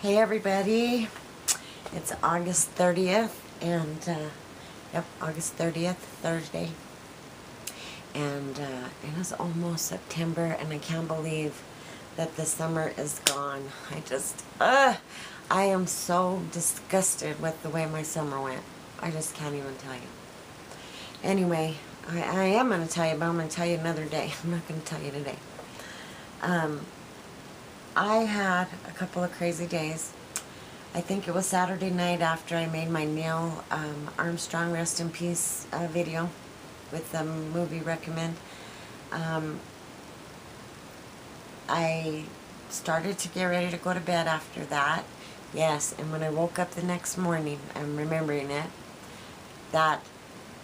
Hey everybody, it's August 30th and August 30th, Thursday, and it is almost September and I can't believe that the summer is gone. I am so disgusted with the way my summer went. I just can't even tell you. Anyway, I am going to tell you, but I'm going to tell you another day. I'm not going to tell you today. I had a couple of crazy days. I think it was Saturday night after I made my Neil Armstrong Rest in Peace video with the movie recommend. I started to get ready to go to bed after that. Yes, and when I woke up the next morning, I'm remembering it, that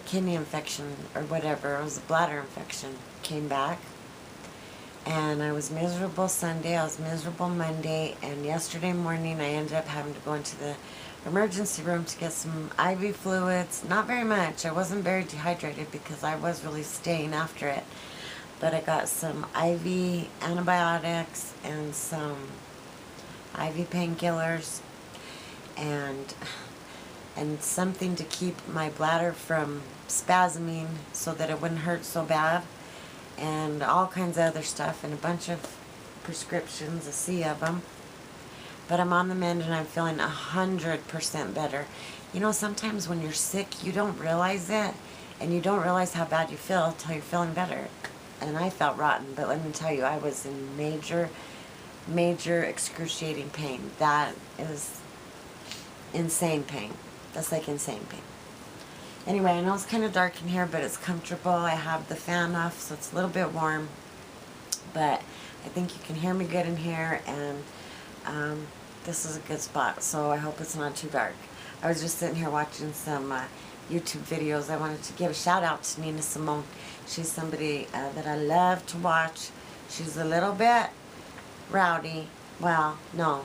kidney infection or whatever, it was a bladder infection, came back. And I was miserable Sunday, I was miserable Monday, and yesterday morning I ended up having to go into the emergency room to get some IV fluids. Not very much. I wasn't very dehydrated because I was really staying after it. But I got some IV antibiotics and some IV painkillers and something to keep my bladder from spasming so that it wouldn't hurt so bad. And all kinds of other stuff, and a bunch of prescriptions, a sea of them. But I'm on the mend and I'm feeling 100% better. You know, sometimes when you're sick, you don't realize it, and you don't realize how bad you feel until you're feeling better. And I felt rotten, but let me tell you, I was in major excruciating pain. That is insane pain. That's like insane pain. Anyway, I know it's kind of dark in here, but it's comfortable. I have the fan off, so it's a little bit warm. But I think you can hear me good in here, and this is a good spot, so I hope it's not too dark. I was just sitting here watching some YouTube videos. I wanted to give a shout out to NSemone. She's somebody that I love to watch. She's a little bit rowdy. Well, no,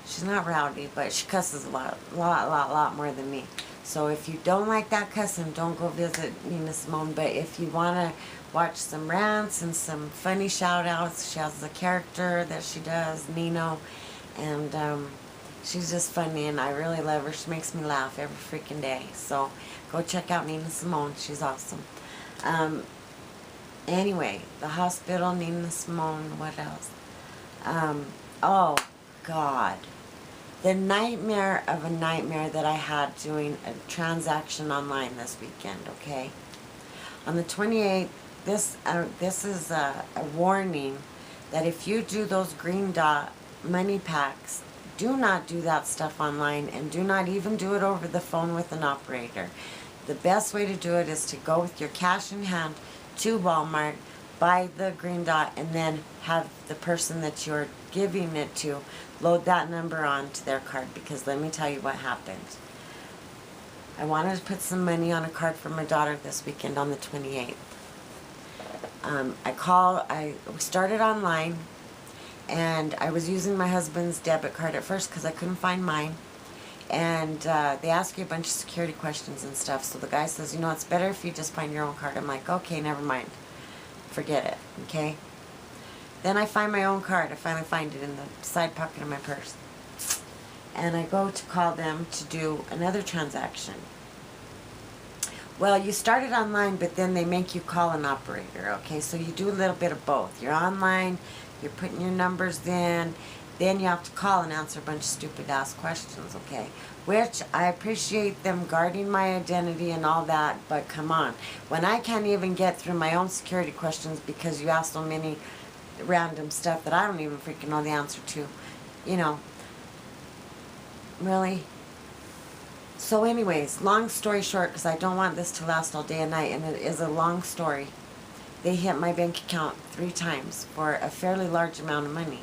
she's not rowdy, but she cusses a lot more than me. So if you don't like that cussing, don't go visit NSemone. But if you want to watch some rants and some funny shout-outs, she has a character that she does, Nino, and she's just funny, and I really love her. She makes me laugh every freaking day. So go check out NSemone. She's awesome. Anyway, the hospital, NSemone, what else? Oh, God. The nightmare of a nightmare that I had doing a transaction online this weekend, okay? On the 28th, this is a warning that if you do those green dot money packs, do not do that stuff online, and do not even do it over the phone with an operator. The best way to do it is to go with your cash in hand to Walmart, buy the green dot, and then have the person that you're giving it to load that number onto their card, because let me tell you what happened. I wanted to put some money on a card for my daughter this weekend on the 28th. We started online, and I was using my husband's debit card at first because I couldn't find mine. And they ask you a bunch of security questions and stuff. So the guy says, you know, it's better if you just find your own card. I'm like, okay, never mind. Forget it, okay? Then I find my own card. I finally find it in the side pocket of my purse. And I go to call them to do another transaction. Well, you start it online, but then they make you call an operator, okay? So you do a little bit of both. You're online, you're putting your numbers in, then you have to call and answer a bunch of stupid-ass questions, okay? Which, I appreciate them guarding my identity and all that, but come on. When I can't even get through my own security questions because you ask so many random stuff that I don't even freaking know the answer to, you know, really? So anyways, long story short, because I don't want this to last all day and night, and it is a long story, they hit my bank account 3 times for a fairly large amount of money.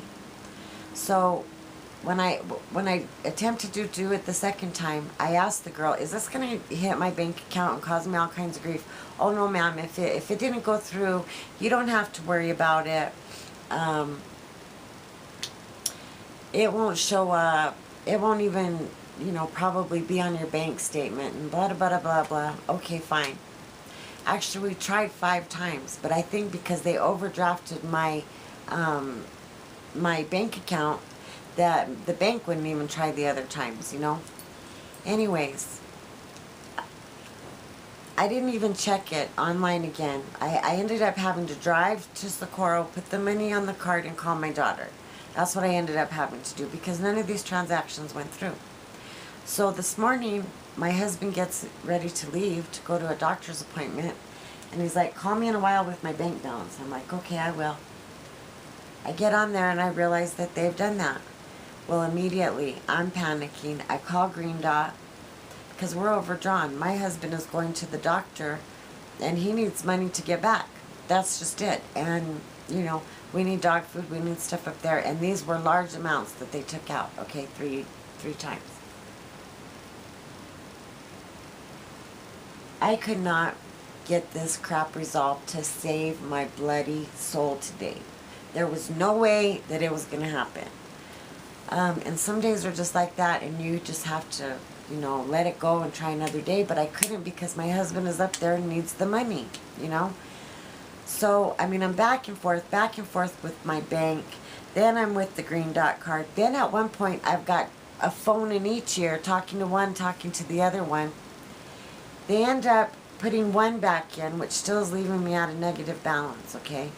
So when I attempted to do it the second time, I asked the girl, is this going to hit my bank account and cause me all kinds of grief? Oh no, ma'am, if it didn't go through, you don't have to worry about it. It won't show up. It won't even, you know, probably be on your bank statement and blah, blah, blah, blah, blah. Okay, fine. Actually, we tried 5 times, but I think because they overdrafted my my bank account, that the bank wouldn't even try the other times, you know. Anyways, I didn't even check it online again. I ended up having to drive to Socorro, put the money on the card, and call my daughter. That's what I ended up having to do because none of these transactions went through. So this morning, my husband gets ready to leave to go to a doctor's appointment, and he's like, call me in a while with my bank balance. I'm like, okay, I will. I get on there and I realize that they've done that. Well, immediately, I'm panicking. I call greendot because we're overdrawn. My husband is going to the doctor and he needs money to get back. That's just it. And, you know, we need dog food, we need stuff up there. And these were large amounts that they took out, okay, three times. I could not get this crap resolved to save my bloody soul today. There was no way that it was going to happen. And some days are just like that, and you just have to, you know, let it go and try another day. But I couldn't because my husband is up there and needs the money, you know. So, I mean, I'm back and forth with my bank. Then I'm with the Green Dot card. Then at one point, I've got a phone in each ear, talking to one, talking to the other one. They end up putting one back in, which still is leaving me at a negative balance, okay?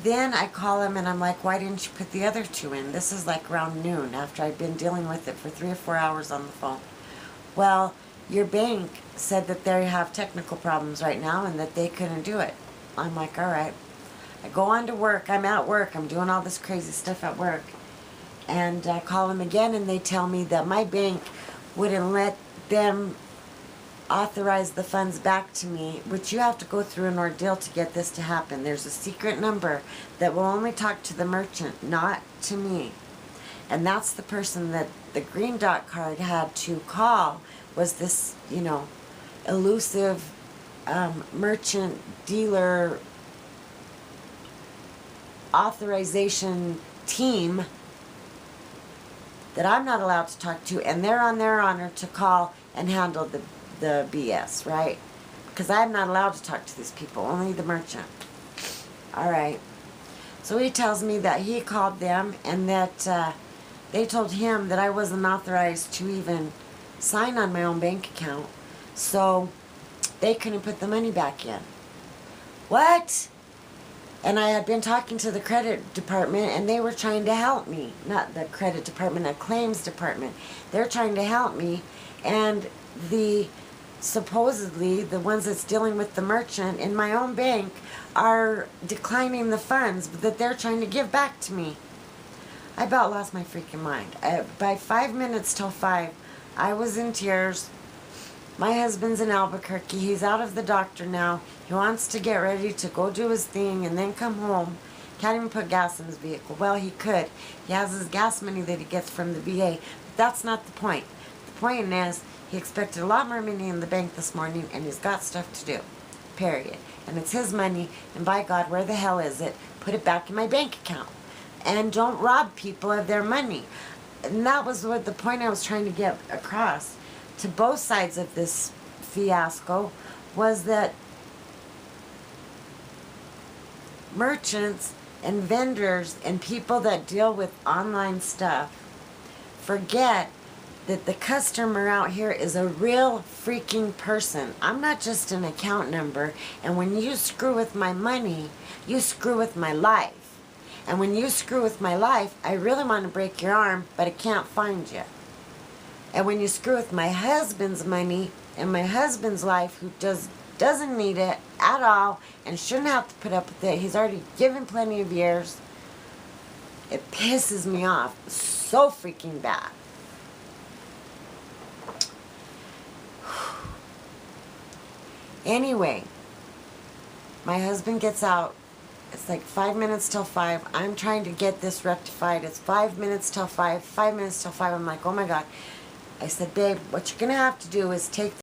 Then I call him and I'm like, why didn't you put the other two in? This is like around noon after I've been dealing with it for 3 or 4 hours on the phone. Well, your bank said that they have technical problems right now and that they couldn't do it. I'm like, all right. I go on to work. I'm at work. I'm doing all this crazy stuff at work. And I call them again and they tell me that my bank wouldn't let them authorize the funds back to me, which you have to go through an ordeal to get this to happen. There's a secret number that will only talk to the merchant, not to me. And that's the person that the Green Dot card had to call, was this, you know, elusive merchant dealer authorization team that I'm not allowed to talk to, and they're on their honor to call and handle the BS, right? Because I'm not allowed to talk to these people, only the merchant. All right. So he tells me that he called them and that they told him that I wasn't authorized to even sign on my own bank account, so they couldn't put the money back in. What? And I had been talking to the credit department and they were trying to help me. Not the credit department, the claims department. They're trying to help me, and supposedly the ones that's dealing with the merchant in my own bank are declining the funds that they're trying to give back to me. I about lost my freaking mind. By 5 minutes till 5, I was in tears. My husband's in Albuquerque. He's out of the doctor now. He wants to get ready to go do his thing and then come home. Can't even put gas in his vehicle. Well, he could. He has his gas money that he gets from the VA. But that's not the point. The point is, he expected a lot more money in the bank this morning, and he's got stuff to do. Period. And it's his money, and by God, where the hell is it? Put it back in my bank account. And don't rob people of their money. And that was what the point I was trying to get across to both sides of this fiasco, was that merchants and vendors and people that deal with online stuff forget that the customer out here is a real freaking person. I'm not just an account number, and when you screw with my money, you screw with my life. And when you screw with my life, I really want to break your arm, but I can't find you. And when you screw with my husband's money and my husband's life, who doesn't need it at all and shouldn't have to put up with it, he's already given plenty of years, it pisses me off so freaking bad. Anyway, my husband gets out. It's like 5 minutes till 5. I'm trying to get this rectified. It's 5 minutes till 5. 5 minutes till 5. I'm like, oh my God. I said, babe, what you're going to have to do is take